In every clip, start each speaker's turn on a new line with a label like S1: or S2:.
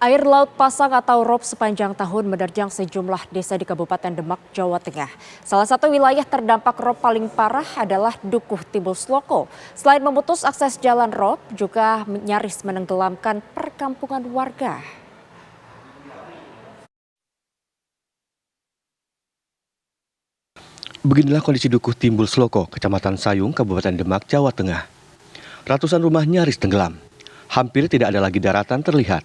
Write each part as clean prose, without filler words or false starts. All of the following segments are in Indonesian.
S1: Air laut pasang atau rop sepanjang tahun menerjang sejumlah desa di Kabupaten Demak, Jawa Tengah. Salah satu wilayah terdampak rop paling parah adalah Dukuh Timbul Sloko. Selain memutus akses jalan rop, juga nyaris menenggelamkan perkampungan warga.
S2: Beginilah kondisi Dukuh Timbul Sloko, Kecamatan Sayung, Kabupaten Demak, Jawa Tengah. Ratusan rumah nyaris tenggelam. Hampir tidak ada lagi daratan terlihat.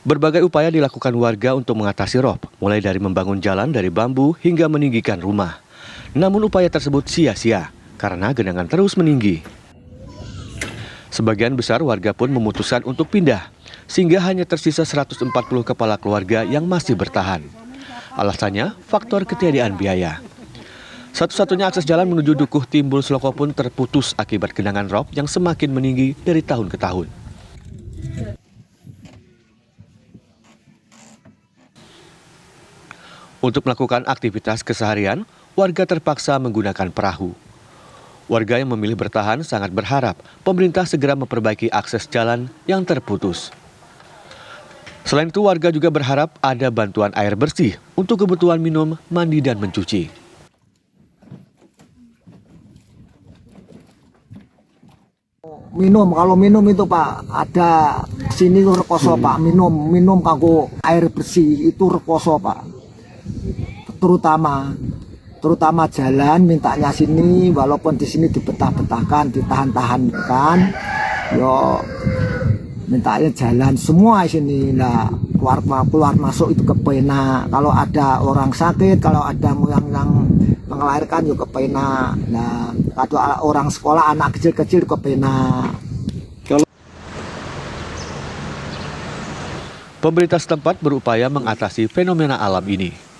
S2: Berbagai upaya dilakukan warga untuk mengatasi rop, mulai dari membangun jalan dari bambu hingga meninggikan rumah. Namun upaya tersebut sia-sia karena genangan terus meninggi. Sebagian besar warga pun memutuskan untuk pindah, sehingga hanya tersisa 140 kepala keluarga yang masih bertahan. Alasannya, faktor ketiadaan biaya. Satu-satunya akses jalan menuju Dukuh Timbul Sloko pun terputus akibat genangan rop yang semakin meninggi dari tahun ke tahun. Untuk melakukan aktivitas keseharian, warga terpaksa menggunakan perahu. Warga yang memilih bertahan sangat berharap pemerintah segera memperbaiki akses jalan yang terputus. Selain itu, warga juga berharap ada bantuan air bersih untuk kebutuhan minum, mandi, dan mencuci.
S3: Kalau minum itu Pak, ada sini rekoso Pak, minum kanggo air bersih itu rekoso Pak. Terutama jalan mintanya sini, walaupun di sini dibetah-betahkan, ditahan-tahankan, yo mintanya jalan semua sini lah, keluar masuk itu kepenak. Kalau ada orang sakit, kalau ada yang mengelahirkan yuk kepenak. Nah, kalau orang sekolah anak kecil-kecil kepenak.
S2: Pemerintah setempat berupaya mengatasi fenomena alam ini.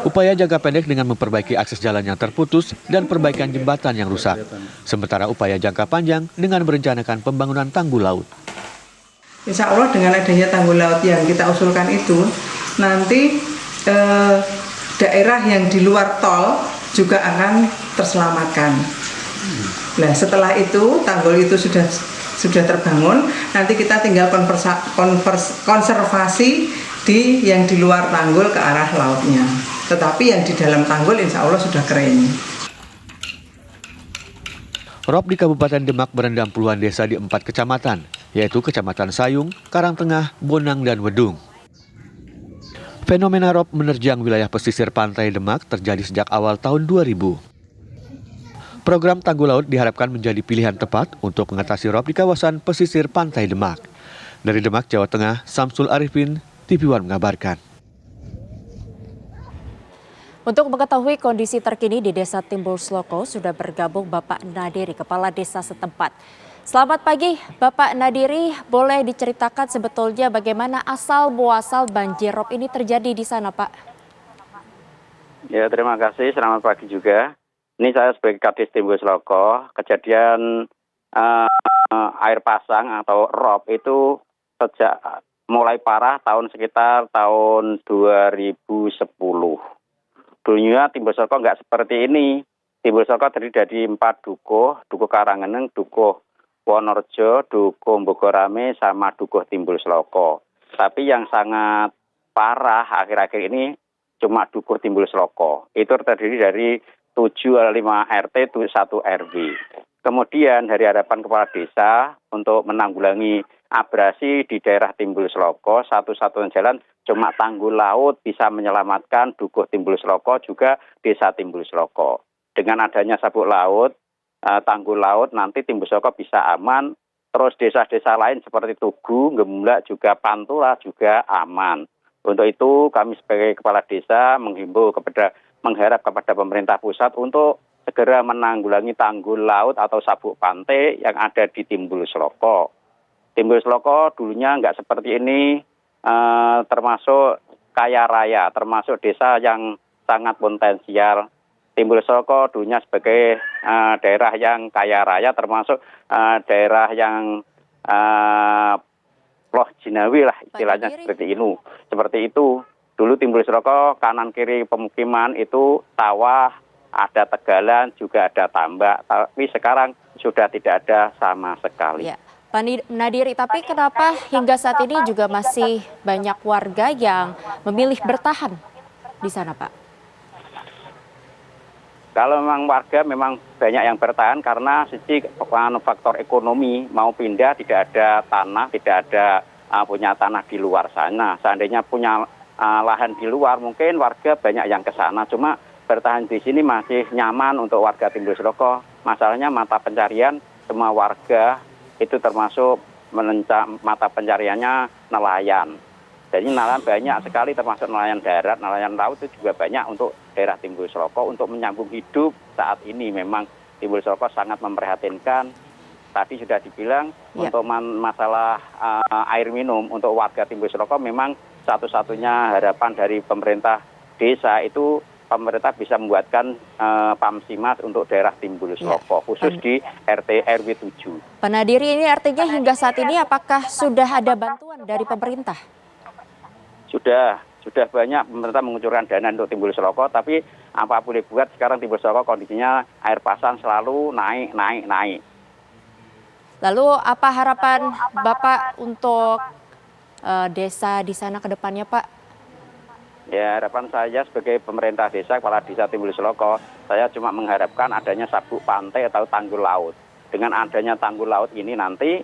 S2: Upaya jangka pendek dengan memperbaiki akses jalan yang terputus dan perbaikan jembatan yang rusak. Sementara upaya jangka panjang dengan merencanakan pembangunan tanggul laut.
S4: Insya Allah dengan adanya tanggul laut yang kita usulkan itu, nanti daerah yang di luar tol juga akan terselamatkan. Nah, setelah itu tanggul itu sudah terbangun, nanti kita tinggal konservasi yang di luar tanggul ke arah lautnya. Tetapi yang di dalam tanggul insya Allah sudah kering.
S2: Rop di Kabupaten Demak merendam puluhan desa di 4 kecamatan, yaitu Kecamatan Sayung, Karangtengah, Bonang, dan Wedung. Fenomena rop menerjang wilayah pesisir pantai Demak terjadi sejak awal tahun 2000. Program Tanggul Laut diharapkan menjadi pilihan tepat untuk mengatasi rop di kawasan pesisir pantai Demak. Dari Demak, Jawa Tengah, Samsul Arifin, TV One mengabarkan.
S1: Untuk mengetahui kondisi terkini di Desa Timbul Sloko, sudah bergabung Bapak Nadiri, Kepala Desa setempat. Selamat pagi, Bapak Nadiri. Boleh diceritakan sebetulnya bagaimana asal-muasal banjir rob ini terjadi di sana, Pak?
S5: Ya, terima kasih. Selamat pagi juga. Ini saya sebagai Kadis Timbul Sloko. Kejadian air pasang atau rob itu sejak mulai parah sekitar tahun 2010. Dulunya Timbul Sloko nggak seperti ini. Timbul Sloko terdiri dari 4 dukuh, Dukuh Karangeneng, Dukuh Wonorejo, Dukuh Bogorame, sama Dukuh Timbul Sloko. Tapi yang sangat parah akhir-akhir ini cuma Dukuh Timbul Sloko. Itu terdiri dari 5 RT, 1 RW. Kemudian dari harapan Kepala Desa untuk menanggulangi abrasi di daerah Timbul Sloko, satu-satunya jalan cuma tanggul laut bisa menyelamatkan Dukuh Timbul Sloko juga Desa Timbul Sloko. Dengan adanya sabuk laut, tanggul laut, nanti Timbul Sloko bisa aman. Terus desa-desa lain seperti Tugu, Gemblak, juga Pantura juga aman. Untuk itu kami sebagai Kepala Desa mengharap kepada pemerintah pusat untuk segera menanggulangi tanggul laut atau sabuk pantai yang ada di Timbul Sloko. Timbul Sloko dulunya nggak seperti ini, termasuk kaya raya, termasuk desa yang sangat potensial. Timbul Sloko dulunya sebagai daerah yang kaya raya, termasuk daerah yang Loh Jinawi lah istilahnya seperti ini. Seperti itu. Dulu Timbul Sloko kanan kiri pemukiman itu sawah, ada tegalan, juga ada tambak. Tapi sekarang sudah tidak ada sama sekali.
S1: Ya. Nadiri, tapi kenapa hingga saat ini juga masih banyak warga yang memilih bertahan di sana, Pak?
S5: Kalau memang warga memang banyak yang bertahan karena sisi faktor ekonomi, mau pindah tidak ada tanah, tidak ada punya tanah di luar sana. Seandainya punya lahan di luar, mungkin warga banyak yang ke sana. Cuma bertahan di sini masih nyaman untuk warga Timbul Sloko. Masalahnya mata pencarian semua warga itu termasuk mata pencariannya nelayan. Jadi nelayan banyak sekali, termasuk nelayan darat, nelayan laut itu juga banyak untuk daerah Timbul Sloko untuk menyambung hidup saat ini. Memang Timbul Sloko sangat memprihatinkan. Tadi sudah dibilang untuk masalah air minum untuk warga Timbul Sloko memang satu-satunya harapan dari pemerintah desa itu pemerintah bisa membuatkan PAMSIMAS untuk daerah Timbul Sloko, khusus di RT RW 7.
S1: Pak Nadiri, ini artinya hingga saat ini apakah sudah ada bantuan dari pemerintah?
S5: Sudah banyak pemerintah mengucurkan dana untuk Timbul Sloko, tapi apa boleh buat sekarang Timbul Sloko kondisinya air pasang selalu naik.
S1: Lalu apa harapan Bapak untuk desa di sana ke depannya, Pak?
S5: Ya, harapan saya sebagai pemerintah desa, kepala desa Timbul Sloko, saya cuma mengharapkan adanya sabuk pantai atau tanggul laut. Dengan adanya tanggul laut ini nanti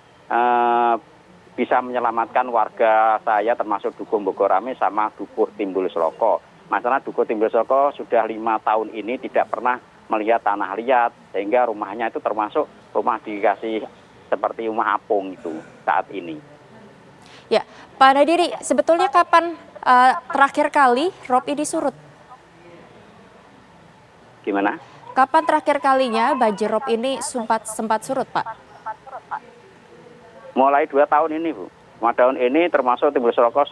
S5: bisa menyelamatkan warga saya termasuk Dukuh Bogorame sama Dukuh Timbul Sloko. Masalah Dukuh Timbul Sloko sudah 5 tahun ini tidak pernah melihat tanah liat, sehingga rumahnya itu termasuk rumah dikasih seperti rumah apung itu saat ini.
S1: Ya, Pak Nadiri, sebetulnya kapan terakhir kali rob ini surut?
S5: Gimana?
S1: Kapan terakhir kalinya banjir rob ini sempat surut, Pak?
S5: Mulai 2 tahun ini, Bu. 2 tahun ini termasuk Timbul Sloko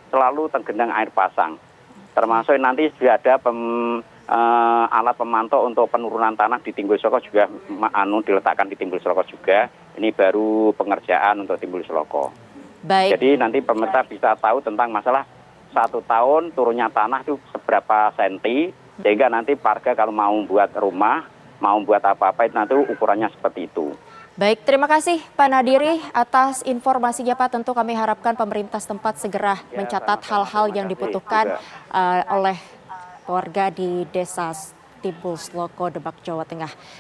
S5: selalu tergenang air pasang. Termasuk nanti sudah ada alat pemantau untuk penurunan tanah di Timbul Sloko juga diletakkan di Timbul Sloko juga. Ini baru pengerjaan untuk Timbul Sloko.
S1: Baik.
S5: Jadi nanti pemerintah bisa tahu tentang masalah 1 tahun turunnya tanah itu seberapa senti, sehingga nanti warga kalau mau buat rumah, mau buat apa-apa itu nanti ukurannya seperti itu.
S1: Baik, terima kasih Pak Nadiri atas informasinya, Pak. Tentu kami harapkan pemerintah setempat segera mencatat hal-hal yang dibutuhkan oleh warga di Desa Timbul Sloko, Demak, Jawa Tengah.